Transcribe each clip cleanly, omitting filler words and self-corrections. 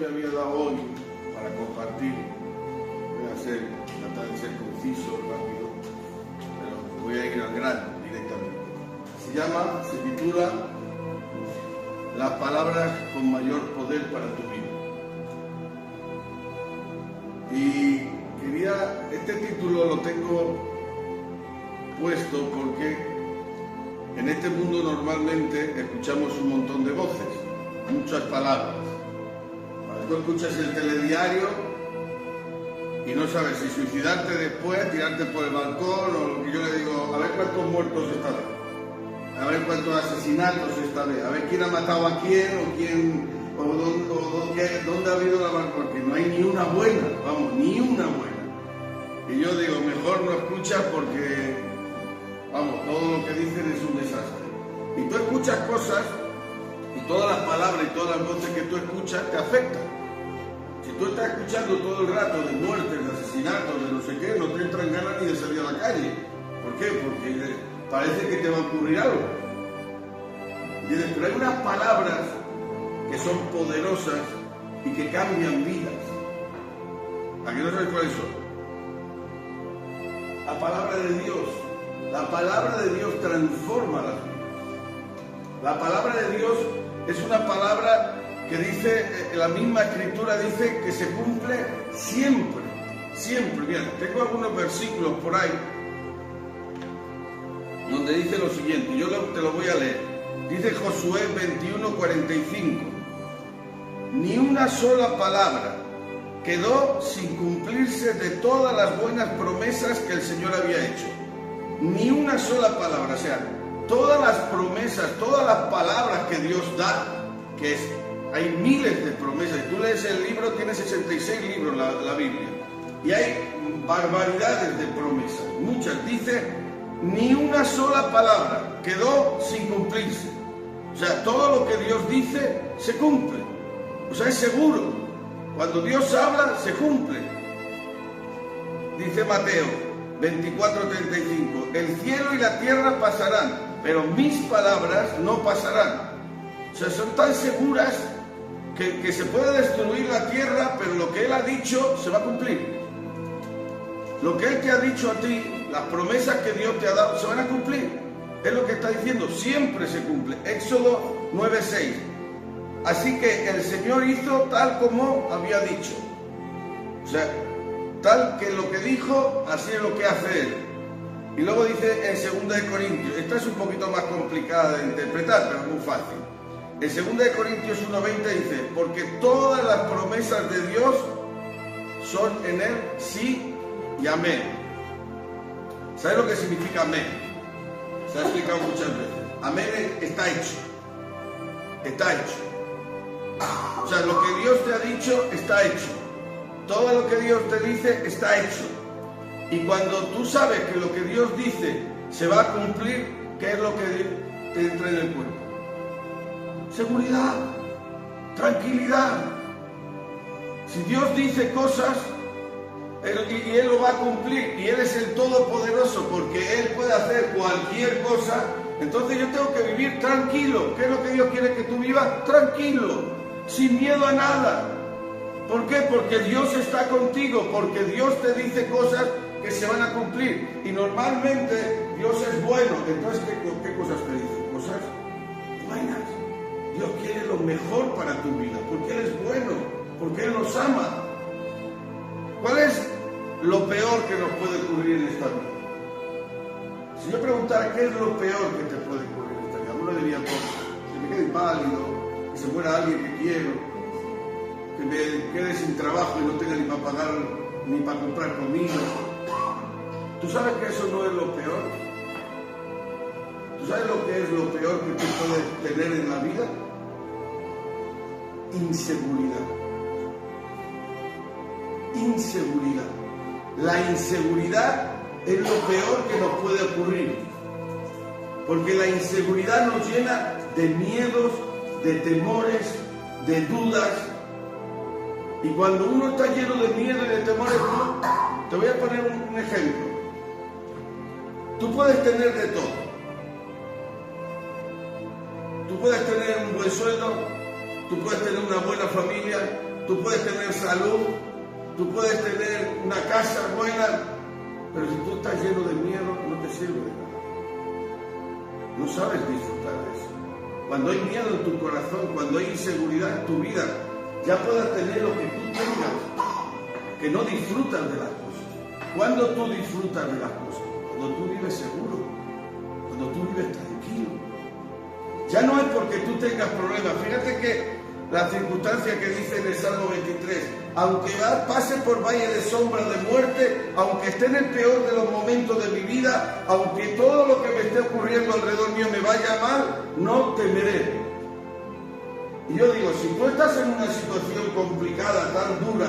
me había dado hoy para compartir, voy a tratar de ser conciso, rápido, pero voy a ir al grano directamente. Se titula Las palabras con mayor poder para tu vida. Y este título lo tengo puesto porque en este mundo normalmente escuchamos un montón de voces, muchas palabras. Tú escuchas el telediario y no sabes si suicidarte después, tirarte por el balcón o lo que yo le digo, a ver cuántos muertos esta vez, a ver cuántos asesinatos esta vez, a ver quién ha matado a quién o dónde ha habido la balcón, porque no hay ni una buena, vamos, ni una buena. Y yo digo, mejor no escuchas porque, vamos, todo lo que dicen es un desastre. Y tú escuchas cosas y todas las palabras y todas las voces que tú escuchas te afectan. Si tú estás escuchando todo el rato de muertes, de asesinatos, de no sé qué, no te entran ganas ni de salir a la calle. ¿Por qué? Porque parece que te va a ocurrir algo. Pero hay unas palabras que son poderosas y que cambian vidas. ¿A qué no sabes cuáles son? La palabra de Dios. La palabra de Dios transforma las vidas. La palabra de Dios es una palabra que dice, la misma escritura dice que se cumple siempre, siempre. Mira, tengo algunos versículos por ahí donde dice lo siguiente, yo te lo voy a leer. Dice Josué 21:45, ni una sola palabra quedó sin cumplirse de todas las buenas promesas que el Señor había hecho. Ni una sola palabra, o sea, todas las promesas, todas las palabras que Dios da, hay miles de promesas. Y tú lees el libro, tiene 66 libros la Biblia, y hay barbaridades de promesas, muchas. Dice, ni una sola palabra quedó sin cumplirse. O sea, todo lo que Dios dice se cumple. O sea, es seguro. Cuando Dios habla, se cumple. Dice Mateo 24:35, el cielo y la tierra pasarán, pero mis palabras no pasarán. O sea, son tan seguras que se puede destruir la tierra, pero lo que Él ha dicho se va a cumplir. Lo que Él te ha dicho a ti, las promesas que Dios te ha dado, se van a cumplir. Es lo que está diciendo, siempre se cumple. Éxodo 9:6. Así que el Señor hizo tal como había dicho. O sea, tal que lo que dijo, así es lo que hace Él. Y luego dice en 2 de Corintios, esta es un poquito más complicada de interpretar, pero muy fácil. En 2 de Corintios 1:20 dice, porque todas las promesas de Dios son en Él sí y amén. ¿Sabes lo que significa amén? Se ha explicado muchas veces. Amén está hecho. Está hecho. O sea, lo que Dios te ha dicho está hecho. Todo lo que Dios te dice está hecho. Y cuando tú sabes que lo que Dios dice se va a cumplir, ¿qué es lo que te entra en el cuerpo? Seguridad, tranquilidad. Si Dios dice cosas y Él lo va a cumplir, y Él es el Todopoderoso porque Él puede hacer cualquier cosa, entonces yo tengo que vivir tranquilo. ¿Qué es lo que Dios quiere que tú vivas? Tranquilo, sin miedo a nada. ¿Por qué? Porque Dios está contigo, porque Dios te dice cosas que se van a cumplir. Y normalmente Dios es bueno. Entonces, ¿qué cosas te dice? Cosas buenas. Dios quiere lo mejor para tu vida, porque Él es bueno, porque Él nos ama. ¿Cuál es lo peor que nos puede ocurrir en esta vida? Si yo preguntara qué es lo peor que te puede ocurrir en esta vida, uno diría todo. Que me quede inválido, que se muera alguien que quiero, que me quede sin trabajo y no tenga ni para pagar ni para comprar comida. ¿Tú sabes que eso no es lo peor? ¿Tú sabes lo que es lo peor que tú puedes tener en la vida? Inseguridad. Inseguridad. La inseguridad es lo peor que nos puede ocurrir, porque la inseguridad nos llena de miedos, de temores, de dudas. Y cuando uno está lleno de miedo y de temores, te voy a poner un ejemplo. Tú puedes tener de todo. Tú puedes tener un buen sueldo, tú puedes tener una buena familia, tú puedes tener salud, tú puedes tener una casa buena, pero si tú estás lleno de miedo, no te sirve de nada. No sabes disfrutar de eso. Cuando hay miedo en tu corazón, cuando hay inseguridad en tu vida, ya puedas tener lo que tú tengas, que no disfrutas de las cosas. ¿Cuándo tú disfrutas de las cosas? Cuando tú vives seguro, cuando tú vives tranquilo. Ya no es porque tú tengas problemas. Fíjate que la circunstancia que dice en el Salmo 23, aunque pase por valle de sombra de muerte, aunque esté en el peor de los momentos de mi vida, aunque todo lo que me esté ocurriendo alrededor mío me vaya mal, no temeré. Y yo digo, si tú estás en una situación complicada, tan dura,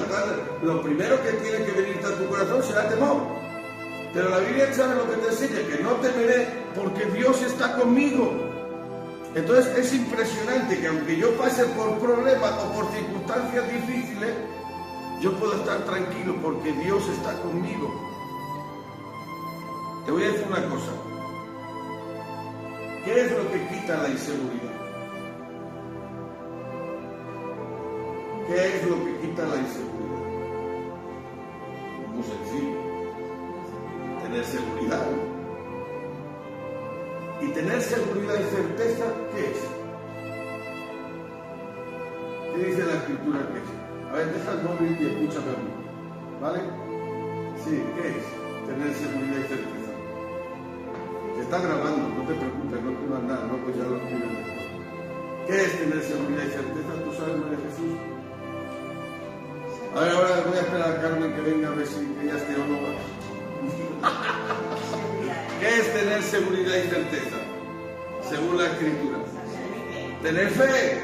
lo primero que tiene que venirte a tu corazón será temor. Pero la Biblia sabe lo que te enseña, que no temeré porque Dios está conmigo. Entonces es impresionante que aunque yo pase por problemas o por circunstancias difíciles, yo puedo estar tranquilo porque Dios está conmigo. Te voy a decir una cosa. ¿Qué es lo que quita la inseguridad? ¿Qué es lo que quita la inseguridad? Muy sencillo. Tener seguridad. Y tener seguridad y certeza, ¿qué es? ¿Qué dice la Escritura que es? A ver, deja el móvil y escúchame a mí. ¿Vale? Sí, ¿qué es? Tener seguridad y certeza. Se está grabando, no te preocupes, no escribas nada, no, pues ya lo escribes después. ¿Qué es tener seguridad y certeza? ¿Tú sabes, María Jesús? A ver, ahora voy a esperar a Carmen que venga a ver si ella es teóloga. ¿Qué es tener seguridad y certeza? Según la Escritura. Tener fe.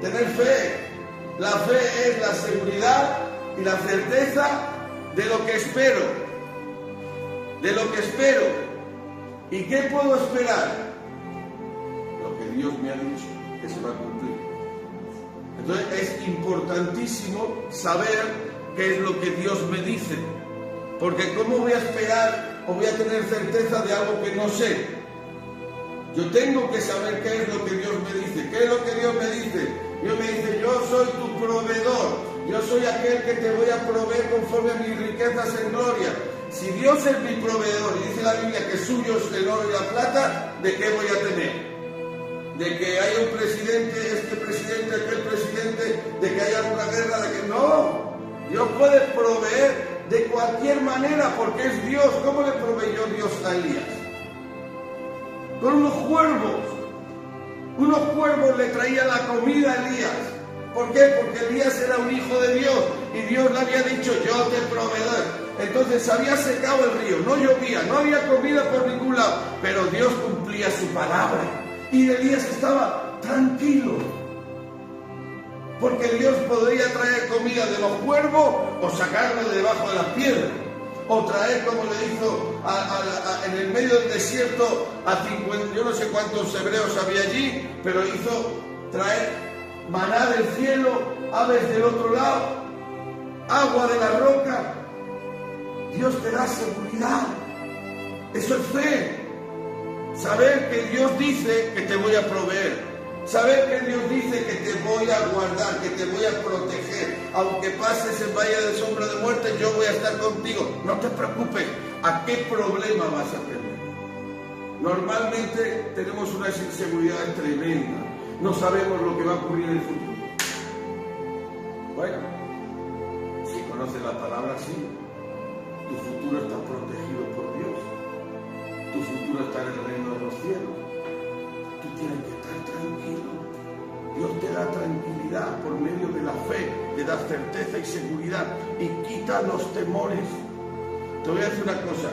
Tener fe. La fe es la seguridad y la certeza de lo que espero. De lo que espero. ¿Y qué puedo esperar? Lo que Dios me ha dicho que se va a cumplir. Entonces es importantísimo saber qué es lo que Dios me dice. Porque ¿cómo voy a esperar o voy a tener certeza de algo que no sé? Yo tengo que saber qué es lo que Dios me dice. ¿Qué es lo que Dios me dice? Dios me dice, yo soy tu proveedor. Yo soy aquel que te voy a proveer conforme a mis riquezas en gloria. Si Dios es mi proveedor y dice la Biblia que suyo es el oro y la plata, ¿de qué voy a temer? De que haya un presidente, este presidente, aquel presidente, de que haya alguna guerra, de que no. Dios puede proveer de cualquier manera porque es Dios. ¿Cómo le proveyó Dios a Elías? Con unos cuervos. Unos cuervos le traían la comida a Elías. ¿Por qué? Porque Elías era un hijo de Dios y Dios le había dicho, yo te proveeré. Entonces se había secado el río, no llovía, no había comida por ningún lado, pero Dios cumplía su palabra y Elías estaba tranquilo. Porque Dios podría traer comida de los cuervos o sacarlo de debajo de las piedras. O traer, como le hizo en el medio del desierto a 50, yo no sé cuántos hebreos había allí, pero hizo traer maná del cielo, aves del otro lado, agua de la roca. Dios te da seguridad. Eso es fe. Saber que Dios dice que te voy a proveer. Saber que Dios dice que te voy a guardar, que te voy a proteger. Aunque pases en valle de sombra de muerte, yo voy a estar contigo. No te preocupes. ¿A qué problema vas a tener? Normalmente tenemos unas inseguridades tremendas. No sabemos lo que va a ocurrir en el futuro. Bueno, si conoces la palabra, sí. Tu futuro está protegido por Dios. Tu futuro está en el reino de los cielos. Tú tienes que estar tranquilo. Dios te da tranquilidad por medio de la fe, te da certeza y seguridad y quita los temores. Te voy a decir una cosa.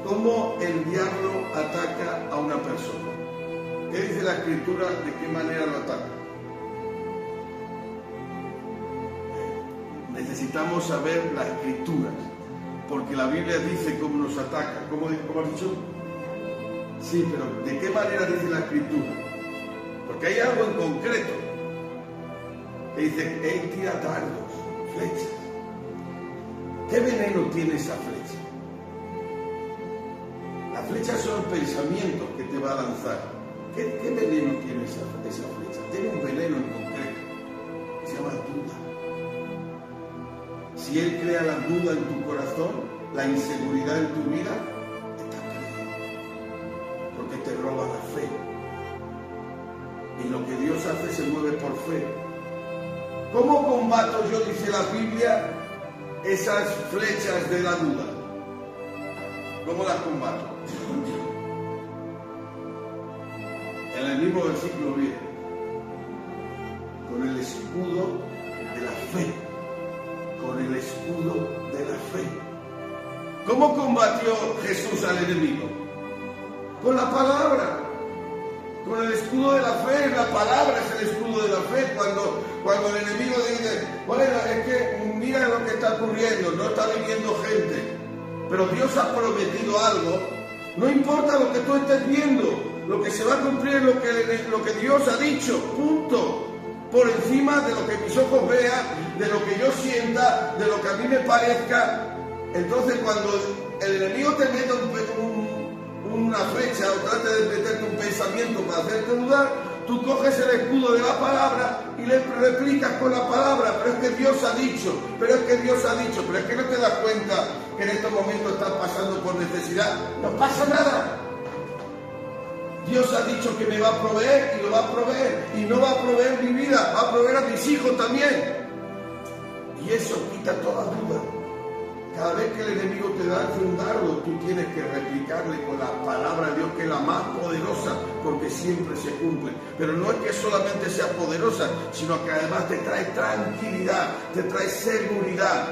¿Cómo el diablo ataca a una persona? ¿Qué dice la Escritura? ¿De qué manera lo ataca? Necesitamos saber las Escrituras, porque la Biblia dice cómo nos ataca. ¿Cómo has dicho? Sí, pero ¿de qué manera dice la Escritura? Porque hay algo en concreto que dice, él tira dardos, flechas. ¿Qué veneno tiene esa flecha? Las flechas son pensamientos que te va a lanzar. ¿Qué veneno tiene esa flecha? Tiene un veneno en concreto, se llama duda. Si Él crea la duda en tu corazón, la inseguridad en tu vida, está perdido, porque te roba la fe. Y lo que Dios hace se mueve por fe. ¿Cómo combato yo, dice la Biblia, esas flechas de la duda? ¿Cómo las combato? En el mismo versículo viene, con el escudo de la fe. Con el escudo de la fe. ¿Cómo combatió Jesús al enemigo? Con la palabra. Con el escudo de la fe. La palabra es el escudo de la fe. Cuando el enemigo dice, bueno, es que mira lo que está ocurriendo, no está viniendo gente, pero Dios ha prometido algo. No importa lo que tú estés viendo, lo que se va a cumplir es lo que Dios ha dicho, punto. Por encima de lo que mis ojos vean, de lo que yo sienta, de lo que a mí me parezca. Entonces, cuando el enemigo te mete una flecha o trate de meterte un pensamiento para hacerte dudar, tú coges el escudo de la palabra y le replicas con la palabra, pero es que Dios ha dicho, pero es que Dios ha dicho, pero es que no te das cuenta que en estos momentos estás pasando por necesidad. No pasa nada. Dios ha dicho que me va a proveer y lo va a proveer, y no va a proveer mi vida, va a proveer a mis hijos también. Y eso quita toda duda. Cada vez que el enemigo te da un dardo, tú tienes que replicarle con la palabra de Dios, que es la más poderosa, porque siempre se cumple. Pero no es que solamente sea poderosa, sino que además te trae tranquilidad, te trae seguridad.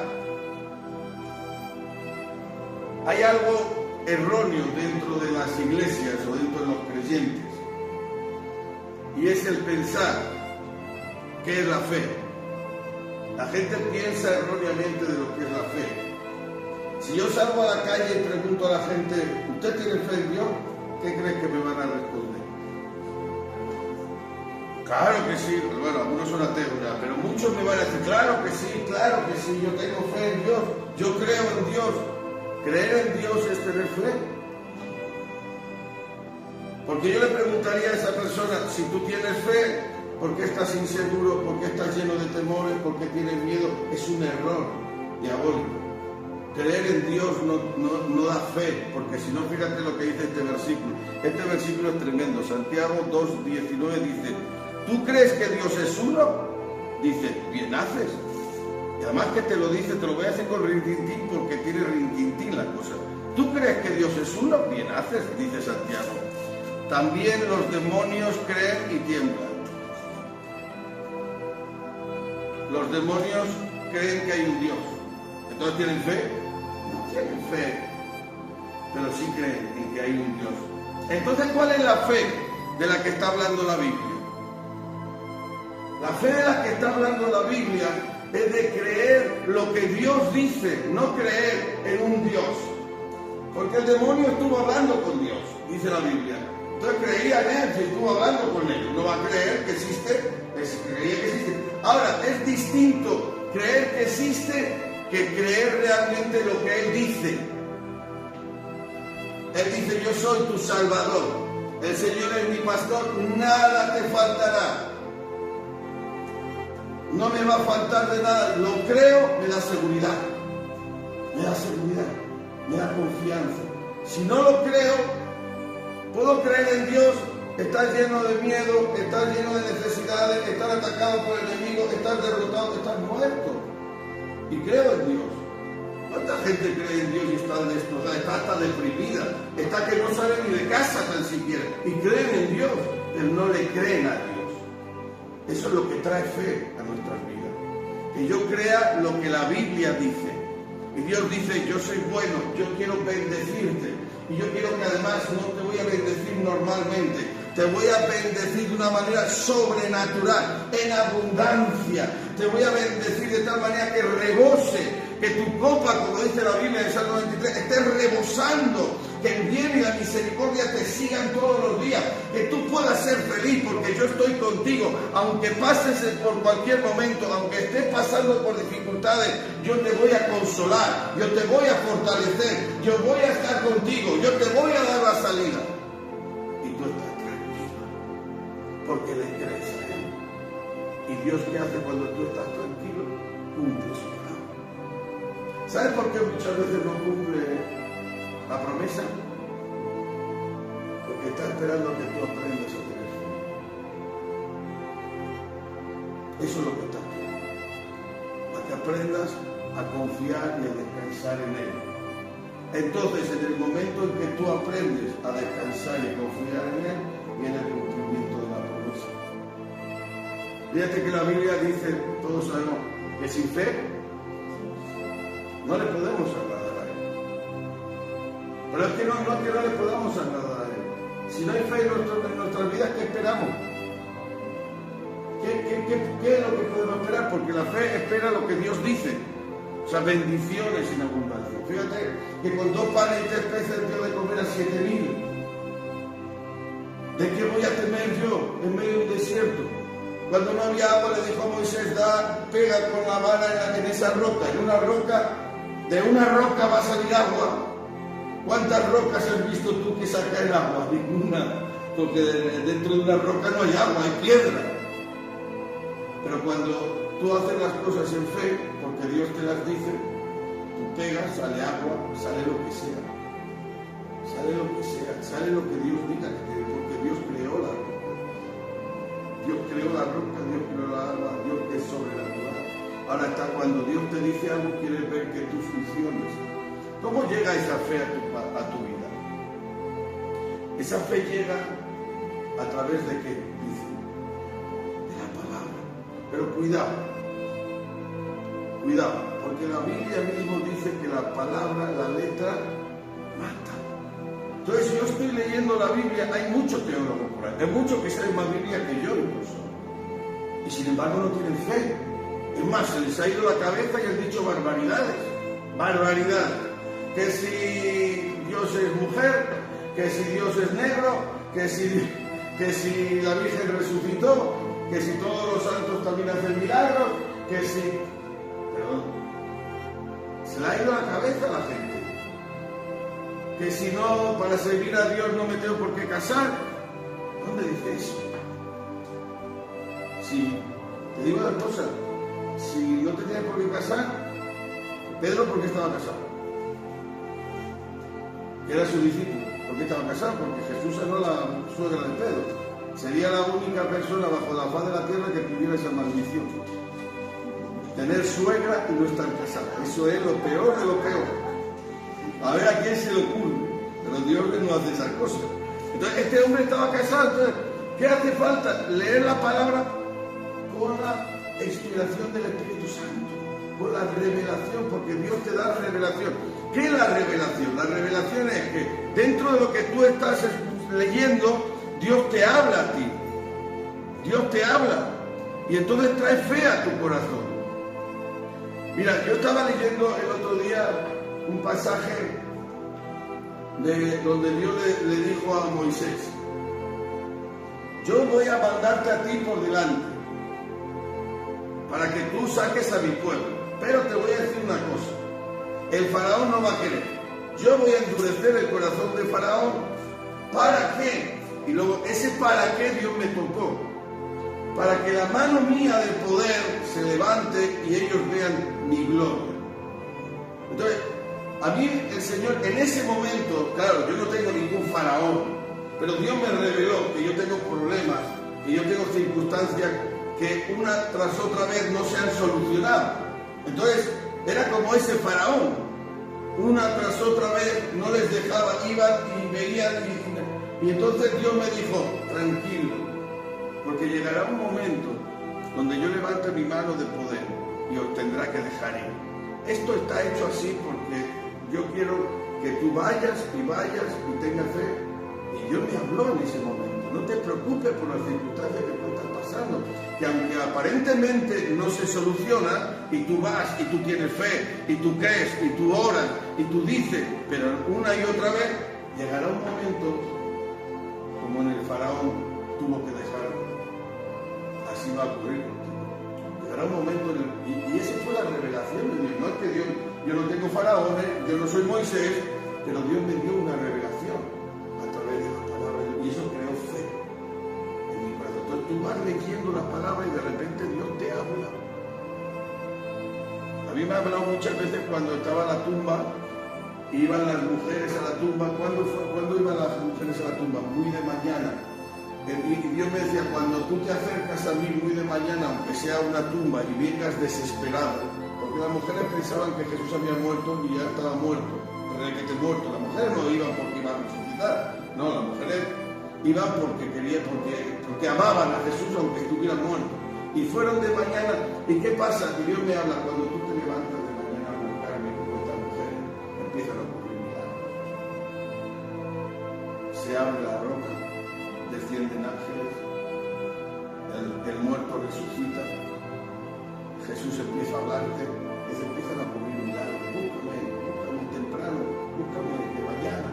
Hay algo erróneo dentro de las iglesias o dentro de los creyentes, y es el pensar que es la fe. La gente piensa erróneamente de lo que es la fe. Si yo salgo a la calle y pregunto a la gente, ¿usted tiene fe en Dios? ¿Qué crees que me van a responder? Claro que sí. Bueno, algunos son ateos ya, pero muchos me van a decir, claro que sí, yo tengo fe en Dios, yo creo en Dios. Creer en Dios es tener fe. Porque yo le preguntaría a esa persona, si tú tienes fe, ¿por qué estás inseguro? ¿Por qué estás lleno de temores? ¿Por qué tienes miedo? Es un error diabólico. Creer en Dios no da fe, porque si no, fíjate lo que dice este versículo. Este versículo es tremendo. Santiago 2:19 dice, ¿tú crees que Dios es uno? Dice, bien haces. Y además que te lo dice, te lo voy a hacer con rintintín, porque tiene rintintín la cosa. ¿Tú crees que Dios es uno? Bien haces, dice Santiago. También los demonios creen y tiemblan. Los demonios creen que hay un Dios. ¿Entonces tienen fe? No tienen fe, pero sí creen en que hay un Dios. Entonces, ¿cuál es la fe de la que está hablando la Biblia? La fe de la que está hablando la Biblia es de creer lo que Dios dice, no creer en un Dios. Porque el demonio estuvo hablando con Dios, dice la Biblia. Entonces creía en él, si estuvo hablando con él. No va a creer que existe, creía que existe. Ahora, es distinto creer que existe que creer realmente lo que él dice. Él dice, yo soy tu Salvador, el Señor es mi pastor, nada te faltará. No me va a faltar de nada. Lo creo, me da seguridad. Me da seguridad, me da confianza. Si no lo creo, puedo creer en Dios, estar lleno de miedo, estar lleno de necesidades, estar atacado por el enemigo, estar derrotado, estar muerto. Y creo en Dios. ¿Cuánta gente cree en Dios y está destrozada, está hasta deprimida, está que no sale ni de casa tan siquiera? Y creen en Dios, pero no le creen a Dios. Eso es lo que trae fe a nuestras vidas. Que yo crea lo que la Biblia dice. Y Dios dice, yo soy bueno, yo quiero bendecirte. Y yo quiero que además no te voy a bendecir normalmente, te voy a bendecir de una manera sobrenatural, en abundancia. Te voy a bendecir de tal manera que rebose, que tu copa, como dice la Biblia en el Salmo 23, esté rebosando, que el bien y la misericordia te sigan todos los días, que tú puedas ser feliz porque yo estoy contigo, aunque pases por cualquier momento, aunque estés pasando por dificultades, yo te voy a consolar, yo te voy a fortalecer, yo voy a estar contigo, yo te voy a dar la salida. Y tú estás tranquilo. porque le crees a Él. Y Dios, ¿qué hace cuando tú estás tranquilo? Cumple su palabra. ¿Sabes por qué muchas veces no cumple la promesa? Porque está esperando que tú aprendas a tener fe. Eso es lo que está esperando. A que aprendas a confiar y a descansar en Él. Entonces, en el momento en que tú aprendes a descansar y a confiar en Él, viene el cumplimiento de la promesa. Fíjate que la Biblia dice, todos sabemos, que sin fe no le podemos agradar a Él. Pero es que no es que no le podamos agradar a Él. Si no hay fe en nuestras vidas, ¿qué esperamos? ¿Qué es lo que podemos esperar? Porque la fe espera lo que Dios dice. O sea, bendiciones en abundancia. Fíjate que con 2 panes y 3 peces dio de comer a 7.000. ¿De qué voy a temer yo en medio de un desierto? Cuando no había agua le dijo a Moisés, pega con la vara en esa roca. En una roca, de una roca va a salir agua. ¿Cuántas rocas has visto tú que sacan agua? Ninguna. Porque dentro de una roca no hay agua, hay piedra. Pero cuando tú haces las cosas en fe, porque Dios te las dice, tú pegas, sale agua, sale lo que sea. Sale lo que sea, sale lo que Dios diga, porque Dios creó la roca. Dios creó la roca, Dios creó la agua, Dios es sobrenatural. Ahora está, cuando Dios te dice algo, quieres ver que tú funciones. ¿Cómo llega esa fe a tu vida? Esa fe llega a través de qué? Dice, de la palabra. Pero cuidado, porque la Biblia mismo dice que la palabra, la letra, mata. Entonces, si yo estoy leyendo la Biblia, hay muchos teólogos por ahí, hay muchos que saben más Biblia que yo incluso, y sin embargo no tienen fe. Es más, se les ha ido la cabeza y han dicho barbaridades, que si Dios es mujer, que si Dios es negro, que si la Virgen resucitó, que si todos los santos también hacen milagros, que si... Perdón, se le ha ido la cabeza a la gente. Que si no, para servir a Dios no me tengo por qué casar. ¿Dónde dice eso? Si, te digo una cosa, si no te tienes por qué casar, Pedro, ¿por qué estaba casado? Era su discípulo. ¿Por qué estaba casado? Porque Jesús era la suegra de Pedro. Sería la única persona bajo la faz de la tierra que tuviera esa maldición. Tener suegra y no estar casado. Eso es lo peor de lo peor. A ver a quién se le ocurre. Pero Dios no hace esas cosas. Entonces, este hombre estaba casado. Entonces, ¿qué hace falta? Leer la palabra con la inspiración del Espíritu Santo. Con la revelación, porque Dios te da revelación. ¿Qué es la revelación? La revelación es que dentro de lo que tú estás leyendo, Dios te habla a ti. Dios te habla. Y entonces trae fe a tu corazón. Mira, yo estaba leyendo el otro día un pasaje donde Dios le dijo a Moisés, yo voy a mandarte a ti por delante para que tú saques a mi pueblo, pero te voy a decir una cosa, el faraón no va a querer, yo voy a endurecer el corazón de faraón, ¿para qué? Y luego ese para qué Dios me tocó, para que la mano mía de poder se levante y ellos vean mi gloria. Entonces, a mí el Señor en ese momento, claro, yo no tengo ningún faraón, pero Dios me reveló que yo tengo problemas, que yo tengo circunstancias que una tras otra vez no se han solucionado. Entonces, era como ese faraón, una tras otra vez no les dejaba, iban y veían, y entonces Dios me dijo, tranquilo, porque llegará un momento donde yo levante mi mano de poder y os tendrá que dejar ir. Esto está hecho así porque yo quiero que tú vayas y tengas fe. Y Dios me habló en ese momento. No te preocupes por las circunstancias que tú estás pasando, que aunque aparentemente no se soluciona, y tú vas y tú tienes fe, y tú crees, y tú oras, y tú dices, pero una y otra vez, llegará un momento, como en el faraón tuvo que dejarlo. Así va a ocurrir contigo. Llegará un momento y esa fue la revelación de Dios. No es que Dios, yo no tengo faraones, yo no soy Moisés, pero Dios me dio una revelación a través de la palabra y eso creó fe en mi corazón. Entonces leyendo la palabra y de repente Dios te habla. A mí me ha hablado muchas veces cuando estaba la tumba, iban las mujeres a la tumba. ¿Cuándo iban las mujeres a la tumba? Muy de mañana. Y Dios me decía, cuando tú te acercas a mí muy de mañana, aunque sea una tumba, y vengas desesperado, porque las mujeres pensaban que Jesús había muerto y ya estaba muerto, pero el que esté muerto. Las mujeres no iban porque iban a resucitar, no, las mujeres iban porque amaban a Jesús aunque estuviera muerto. Y fueron de mañana. ¿Y qué pasa? Que Dios me habla cuando tú te levantas de mañana a buscarme como estas mujeres, empiezan a ocurrir milagros. Se abre la roca, descienden ángeles, el muerto resucita, Jesús empieza a hablarte y se empiezan a ocurrir milagros. Búscame temprano, búscame de mañana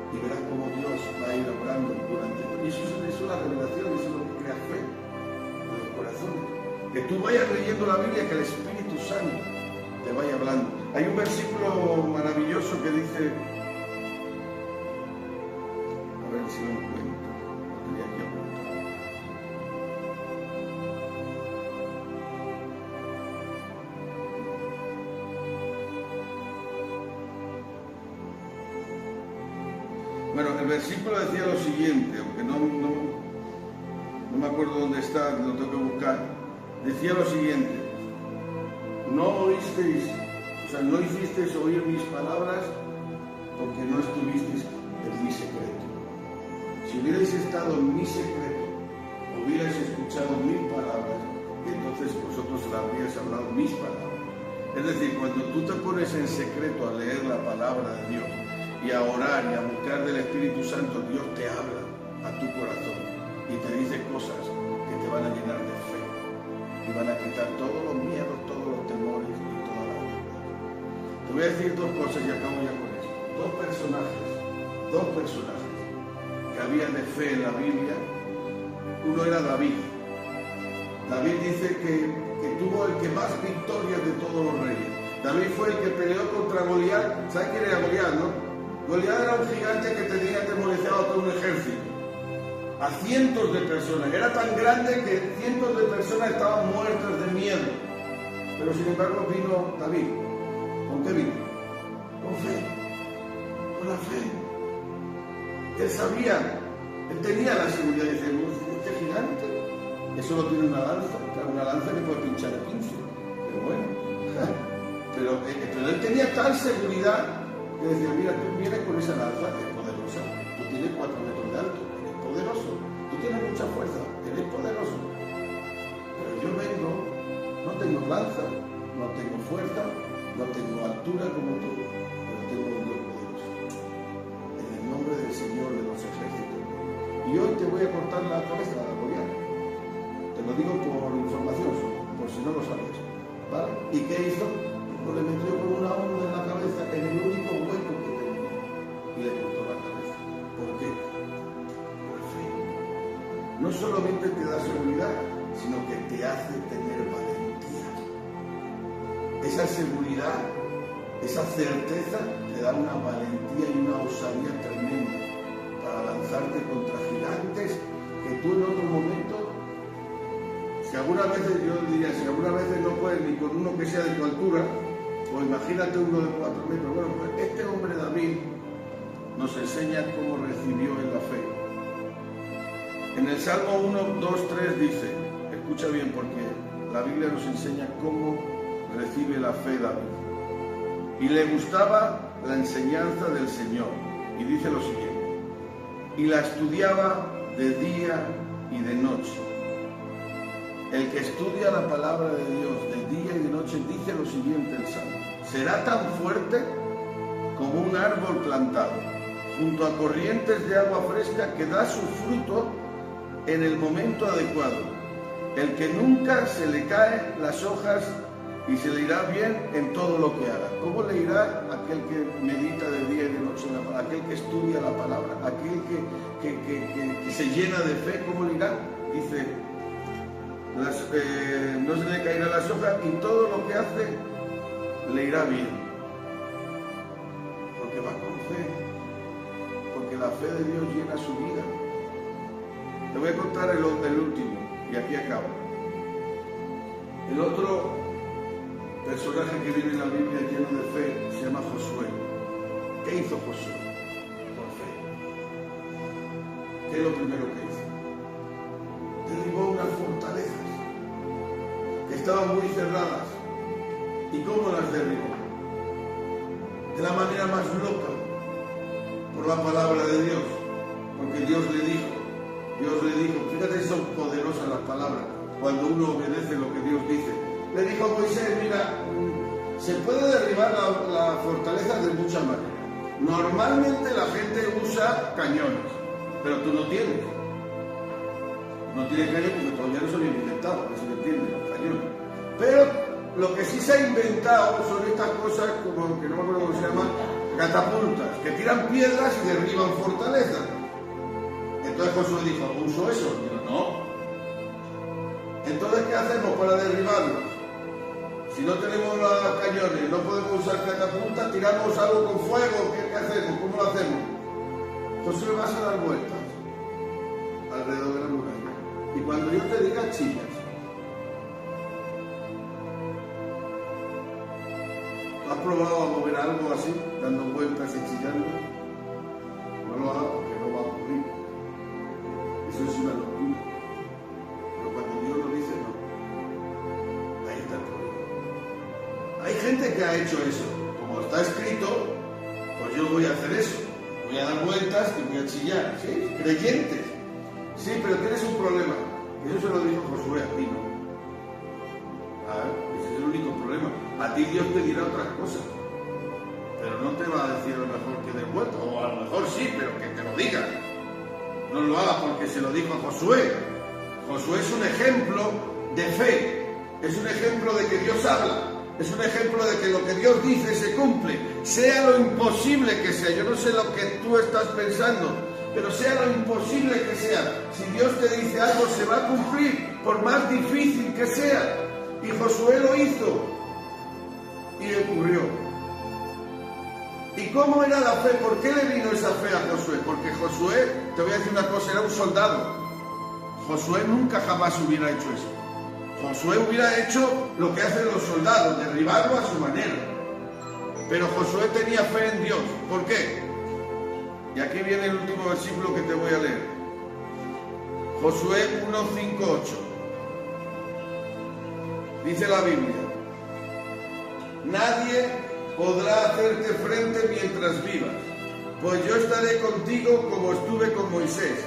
y verás cómo Dios va a ir obrando durante. Y eso es la revelación, eso es lo que crea fe en los corazones. Que tú vayas leyendo la Biblia, que el Espíritu Santo te vaya hablando. Hay un versículo maravilloso que dice, a ver si lo encuentro, lo tenía aquí apuntado. Bueno, el versículo decía lo siguiente, aunque no me acuerdo dónde está, lo tengo que buscar. Decía lo siguiente: no hicisteis oír mis palabras porque no estuvisteis en mi secreto. Si hubierais estado en mi secreto, hubierais escuchado mis palabras y entonces vosotros le habríais hablado mis palabras. Es decir, cuando tú te pones en secreto a leer la palabra de Dios y a orar y a buscar del Espíritu Santo, Dios te habla a tu corazón y te dice cosas que te van a llenar de fe y van a quitar todos los miedos, todos los temores y todas las dudas. Te voy a decir dos cosas y acabo ya con esto. Dos personajes que habían de fe en la Biblia. Uno era David. David dice que tuvo el que más victorias de todos los reyes. David fue el que peleó contra Goliat. ¿Sabes quién era Goliat, no? Goliat era un gigante que tenía atemorizado a todo un ejército, a cientos de personas. Era tan grande que cientos de personas estaban muertas de miedo. Pero sin embargo vino David. ¿Con qué vino? Con fe. Con la fe. Él sabía, él tenía la seguridad de decir, este gigante, eso no tiene una lanza que puede pinchar el 15. Pero bueno, pero él tenía tal seguridad que decía, mira, tú vienes con esa lanza, es poderosa, tú tienes 4 metros de alto, eres poderoso, tú tienes mucha fuerza, eres poderoso. Pero yo vengo, no tengo lanza, no tengo fuerza, no tengo altura como tú, pero tengo un Dios poderoso. En el nombre del Señor de los ejércitos. Y hoy te voy a cortar la cabeza a Goliat. Te lo digo por información, por si no lo sabes. ¿Vale? ¿Y qué hizo? Pues le metió con una onda en la cabeza, en el único hueco que tenía, y le cortó la cabeza. ¿Por qué? Por fe. No solamente te da seguridad, sino que te hace tener valentía. Esa seguridad, esa certeza, te da una valentía y una osadía tremenda para lanzarte contra gigantes que tú en otro momento, si algunas veces, yo diría, si algunas veces no puedes ni con uno que sea de tu altura, o imagínate uno de 4 metros. Bueno, pues este hombre David nos enseña cómo recibió en la fe. En el Salmo 1, 2, 3 dice, escucha bien porque la Biblia nos enseña cómo recibe la fe David. Y le gustaba la enseñanza del Señor. Y dice lo siguiente, y la estudiaba de día y de noche. El que estudia la palabra de Dios de día y de noche dice lo siguiente el Salmo: será tan fuerte como un árbol plantado junto a corrientes de agua fresca que da su fruto en el momento adecuado. El que nunca se le caen las hojas y se le irá bien en todo lo que haga. ¿Cómo le irá aquel que medita de día y de noche, aquel que estudia la palabra, aquel que se llena de fe? ¿Cómo le irá? Dice, no se le caerán las hojas y todo lo que hace le irá bien, porque va con fe, porque la fe de Dios llena su vida. Te voy a contar el último. Y aquí acabo. El otro personaje que viene en la Biblia lleno de fe se llama Josué. ¿Qué hizo Josué? Por fe. ¿Qué es lo primero que hizo? Derribó unas fortalezas que estaban muy cerradas. ¿Y cómo las derribó? De la manera más loca, por la palabra de Dios, porque Dios le dijo, fíjate, son poderosas las palabras, cuando uno obedece lo que Dios dice. Le dijo a Moisés, mira, se puede derribar la fortaleza de muchas maneras. Normalmente la gente usa cañones, pero tú no tienes. No tienes cañones porque todavía no se habían inventado, no se me entiende, los cañones. Pero lo que sí se ha inventado son estas cosas, como que no me acuerdo cómo se llaman, catapultas, que tiran piedras y derriban fortalezas. Entonces Josué dijo, ¿uso eso? Y yo, no. Entonces, ¿qué hacemos para derribarlos? Si no tenemos los cañones, no podemos usar catapultas, tiramos algo con fuego, ¿qué hacemos? ¿Cómo lo hacemos? Josué, vas a dar vueltas alrededor de la muralla. Y cuando yo te diga, chillas. ¿Has probado a mover algo así, dando vueltas y chillando? No lo hagas porque no va a ocurrir. Eso es una locura. Pero cuando Dios lo dice, no. Ahí está el problema. Hay gente que ha hecho eso. Como está escrito, pues yo voy a hacer eso. Voy a dar vueltas y voy a chillar. ¿Sí? Creyentes. Sí, pero tienes un problema. Eso se lo dijo Josué, a ti no. Ese es el único problema. A ti Dios te dirá otras cosas. Pero no te va a decir a lo mejor que des vueltas. O a lo mejor sí, pero que te lo diga. No lo haga porque se lo dijo a Josué. Josué es un ejemplo de fe. Es un ejemplo de que Dios habla. Es un ejemplo de que lo que Dios dice se cumple. Sea lo imposible que sea. Yo no sé lo que tú estás pensando, pero sea lo imposible que sea. Si Dios te dice algo, se va a cumplir, por más difícil que sea. Y Josué lo hizo. Y ocurrió. ¿Y cómo era la fe? ¿Por qué le vino esa fe a Josué? Porque Josué, te voy a decir una cosa, era un soldado. Josué nunca jamás hubiera hecho eso. Josué hubiera hecho lo que hacen los soldados, derribarlo a su manera. Pero Josué tenía fe en Dios. ¿Por qué? Y aquí viene el último versículo que te voy a leer. Josué 1:5-8. Dice la Biblia: nadie podrá hacerte frente mientras vivas, pues yo estaré contigo como estuve con Moisés.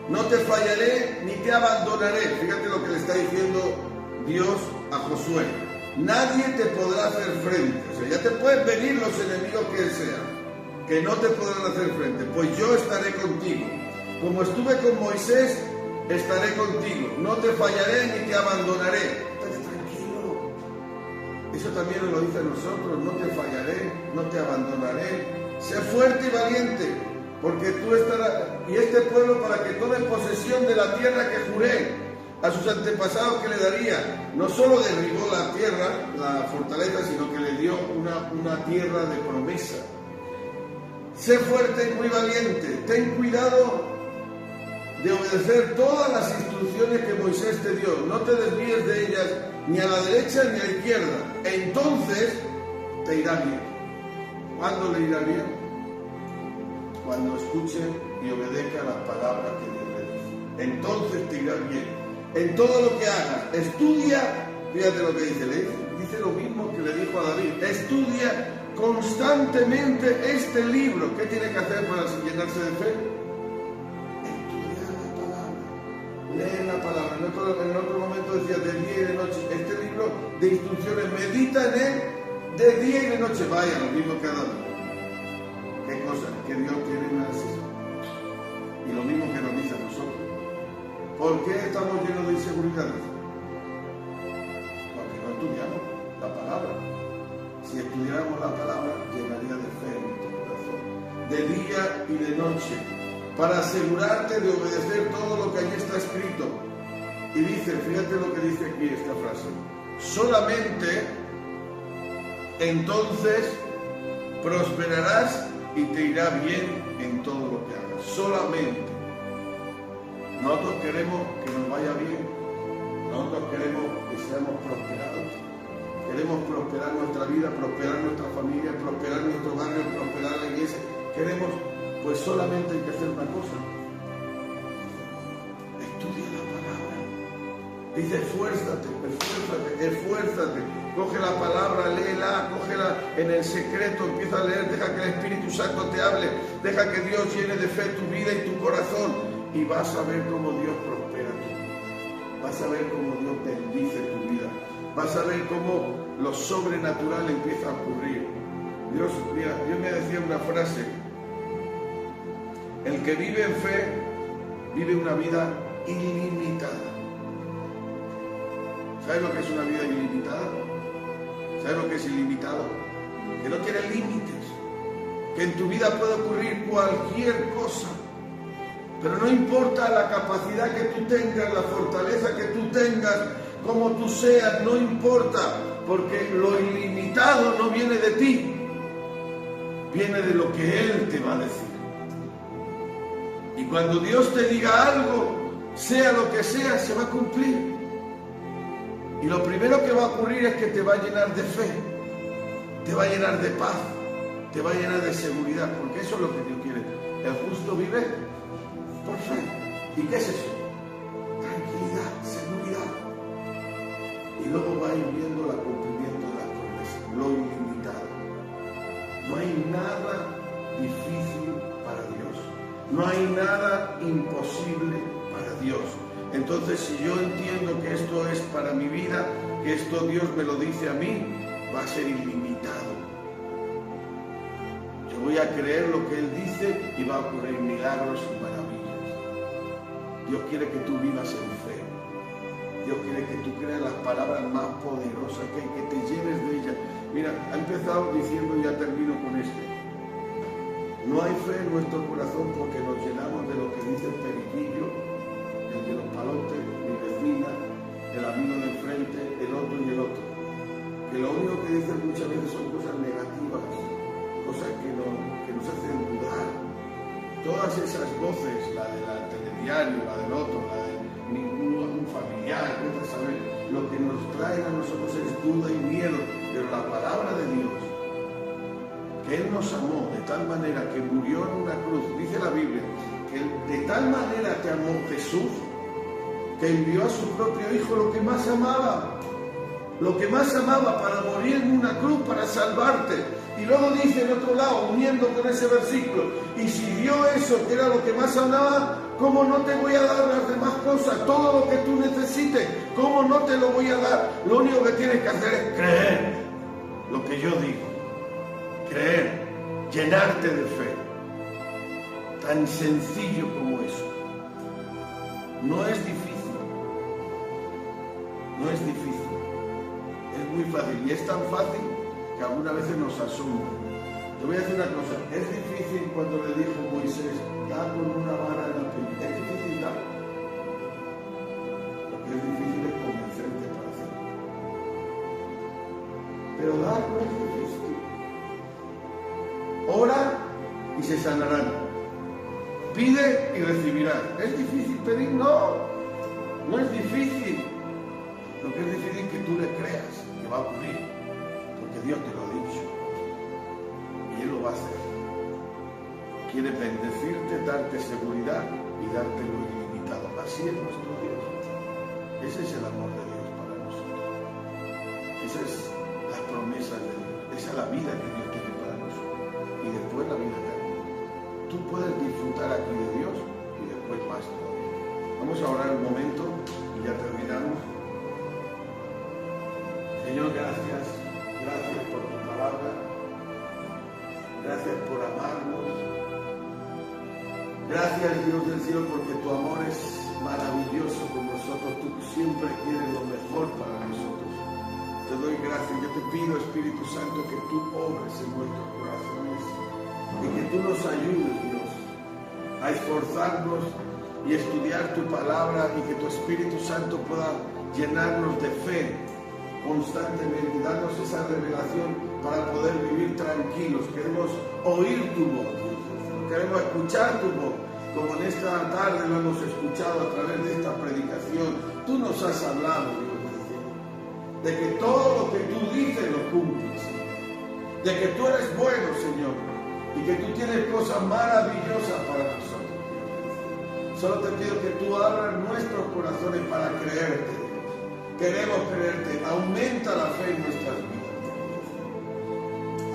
No te fallaré ni te abandonaré. Fíjate lo que le está diciendo Dios a Josué. Nadie te podrá hacer frente. O sea, ya te pueden venir los enemigos que sean, que no te podrán hacer frente. Pues yo estaré contigo. Como estuve con Moisés, estaré contigo. No te fallaré ni te abandonaré. Estate tranquilo. Eso también nos lo dice a nosotros. No te fallaré, no te abandonaré. Sé fuerte y valiente, porque tú estarás, y este pueblo para que tome posesión de la tierra que juré a sus antepasados que le daría. No solo derribó la tierra, la fortaleza, sino que le dio una tierra de promesa. Sé fuerte y muy valiente. Ten cuidado de obedecer todas las instrucciones que Moisés te dio. No te desvíes de ellas ni a la derecha ni a la izquierda. Entonces te irá bien. ¿Cuándo le irá bien? Cuando escuche y obedezca las palabras que Dios le dice. Entonces te irá bien. En todo lo que hagas, estudia, fíjate lo que dice, dice lo mismo que le dijo a David, estudia constantemente este libro. ¿Qué tiene que hacer para llenarse de fe? Estudiar la palabra, leer la palabra. En otro momento decía de día y de noche. Este libro de instrucciones, medita en él de día y de noche. Vaya, lo mismo que a David. Qué cosa, que Dios tiene una necesidad. Y lo mismo que nos dice a nosotros. ¿Por qué estamos llenos de inseguridades? Porque no estudiamos la palabra. Si estudiáramos la palabra, llenaría de fe en nuestro corazón. De día y de noche, para asegurarte de obedecer todo lo que allí está escrito. Y dice, fíjate lo que dice aquí esta frase. Solamente entonces prosperarás y te irá bien en todo lo que hagas. Solamente. Nosotros queremos que nos vaya bien, nosotros queremos que seamos prosperados. Queremos prosperar nuestra vida, prosperar nuestra familia, prosperar nuestro barrio, prosperar la iglesia. Queremos, pues solamente hay que hacer una cosa. Estudia la palabra. Dice, esfuérzate, esfuérzate, esfuérzate. Coge la palabra, léela, cógela en el secreto, empieza a leer, deja que el Espíritu Santo te hable, deja que Dios llene de fe tu vida y tu corazón y vas a ver cómo Dios prospera tu vida. Vas a ver cómo Dios bendice tu vida. Vas a ver cómo lo sobrenatural empieza a ocurrir. Dios me decía una frase: el que vive en fe vive una vida ilimitada. ¿Sabes lo que es una vida ilimitada? ¿Sabes lo que es ilimitado? Que no tiene límites. Que en tu vida puede ocurrir cualquier cosa. Pero no importa la capacidad que tú tengas, la fortaleza que tú tengas, como tú seas, no importa. Porque lo ilimitado no viene de ti. Viene de lo que Él te va a decir. Y cuando Dios te diga algo, sea lo que sea, se va a cumplir. Y lo primero que va a ocurrir es que te va a llenar de fe, te va a llenar de paz, te va a llenar de seguridad, porque eso es lo que Dios quiere. El justo vive por fe. ¿Y qué es eso? Tranquilidad, seguridad. Y luego va a ir viendo el cumplimiento de las promesas, lo ilimitado. No hay nada difícil para Dios. No hay nada imposible para Dios. Entonces, si yo entiendo que esto es para mi vida, que esto Dios me lo dice a mí, va a ser ilimitado. Yo voy a creer lo que Él dice y va a ocurrir milagros y maravillas. Dios quiere que tú vivas en fe. Dios quiere que tú creas las palabras más poderosas, que te llenes de ellas. Mira, ha empezado diciendo, y ya termino con esto. No hay fe en nuestro corazón porque nos llenamos de lo que dice el periquillo, el de los palotes, mi vecina, el amigo del frente, el otro y el otro. Que lo único que dicen muchas veces son cosas negativas, cosas que nos hacen dudar. Todas esas voces, la de la telediario, la del otro, la de ningún familiar, ¿sabes? Lo que nos trae a nosotros es duda y miedo, pero la palabra de Dios, que Él nos amó de tal manera que murió en una cruz, dice la Biblia, que de tal manera te amó Jesús, que envió a su propio Hijo lo que más amaba para morir en una cruz, para salvarte. Y luego dice en otro lado, uniendo con ese versículo, y si dio eso, que era lo que más amaba, ¿cómo no te voy a dar las demás cosas? Todo lo que tú necesites, ¿cómo no te lo voy a dar? Lo único que tienes que hacer es creer lo que yo digo. Creer, llenarte de fe. Tan sencillo como eso. No es difícil. No es difícil. Es muy fácil. Y es tan fácil que algunas veces nos asombra. Te voy a decir una cosa. Es difícil cuando le dijo Moisés, da con una vara en la peña. Es difícil dar. Lo que es difícil es convencerte para hacerlo. Pero dar no es difícil. Ora y se sanarán. Pide y recibirás. ¿Es difícil pedir? No. No es difícil. Lo que es difícil es que tú le creas que va a ocurrir. Porque Dios te lo ha dicho. Y Él lo va a hacer. Quiere bendecirte, darte seguridad y darte lo ilimitado. Así es nuestro Dios. Ese es el amor de Dios para nosotros. Esa es la promesa de Dios. Esa es la vida que Dios tiene para nosotros. Y después la vida eterna. Tú puedes disfrutar aquí de Dios y después más todavía. Vamos a orar un momento y ya terminamos. Señor, gracias. Gracias por tu palabra. Gracias por amarnos. Gracias, Dios del cielo, porque tu amor es maravilloso con nosotros. Tú siempre quieres lo mejor para nosotros. Te doy gracias. Yo te pido, Espíritu Santo, que tú obres en nuestros corazones y que tú nos ayudes, Dios, a esforzarnos y estudiar tu palabra y que tu Espíritu Santo pueda llenarnos de fe constantemente, darnos esa revelación para poder vivir tranquilos. Queremos oír tu voz, Dios. Queremos escuchar tu voz. como en esta tarde lo hemos escuchado a través de esta predicación, tú nos has hablado, Dios del cielo, de que todo lo que tú dices lo cumples, de que tú eres bueno, Señor, y que tú tienes cosas maravillosas para nosotros, Dios. Solo te pido que tú abras nuestros corazones para creerte, Dios. Queremos creerte, aumenta la fe en nuestras vidas, Dios.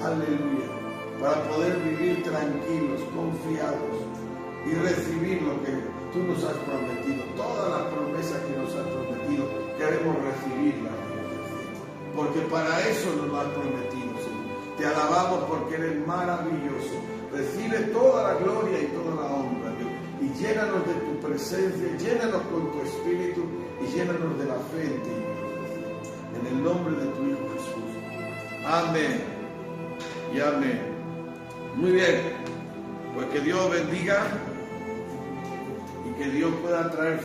Aleluya, para poder vivir tranquilos, confiados, y recibir lo que tú nos has prometido. Todas las promesas que nos has prometido, queremos recibirlas, Dios, porque para eso nos lo has prometido, Señor. Te alabamos porque eres maravilloso. Recibe toda la gloria y toda la honra, Dios, y llénanos de tu presencia, llénanos con tu espíritu y llénanos de la fe en ti, Dios, en el nombre de tu Hijo Jesús. Amén y amén. Muy bien, pues que Dios bendiga y que Dios pueda traer